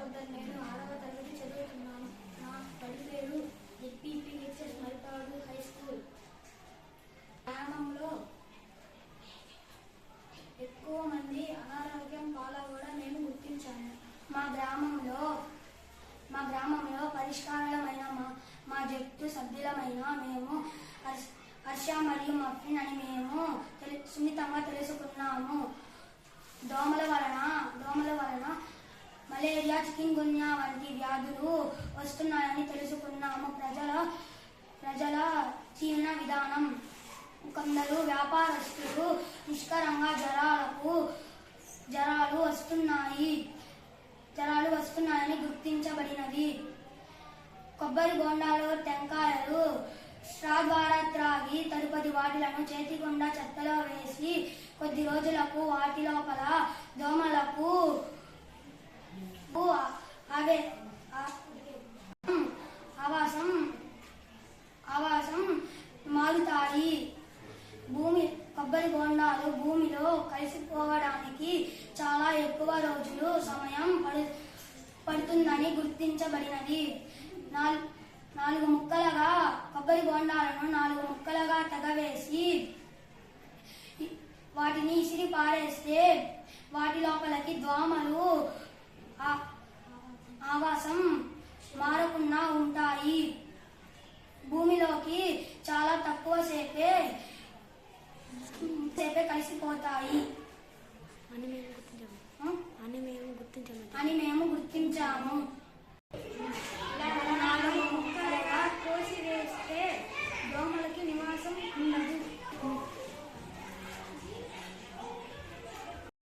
Doctor. నేను 6వ తరగతి చదువుతున్నాను. నా బడి పేరు JPPHS మరిపాడు హై స్కూల్. గ్రామంలో ఎక్కువ మంది అనారోగ్యం పాలవ్వడం నేను గుర్తించాను. మా గ్రామంలో పరిష్కారమైన మా జట్టు సభ్యులమైన మేము హర్ష మరియు మఫిన్ అని మేము సున్నితంగా తెలుసుకున్నాము. దోమల వలన మలేరియా, చికెన్ గున్యా వంటి వ్యాధులు వస్తున్నాయని తెలుసుకున్నాము. ప్రజల జీవన విధానం. కొందరు వ్యాపారస్తులు నిష్కరంగా జ్వరాలు వస్తున్నాయని గుర్తించబడినది. కొబ్బరి బొండాలు, టెంకాయలు స్ట్రా ద్వారా త్రాగి తదుపరి వాటిలను చేతిగుండా చెత్తలో వేసి కొద్ది రోజులకు వాటి లోపల దోమలకు ఆవాసం మారుతాయి. కొబ్బరి బొండాలు భూమిలో కలిసిపోవడానికి చాలా ఎక్కువ రోజులు సమయం పడుతుందని గుర్తించబడినది. కొబ్బరి బొండాలను 4 ముక్కలుగా తెగవేసి వాటిని ఇసిరి పారేస్తే వాటి లోపలికి దోమలు ఆవాసం మారకుండా ఉంటాయి. భూమిలోకి చాలా తక్కువ సేపే కలిసిపోతాయి అని మేము గుర్తించాము.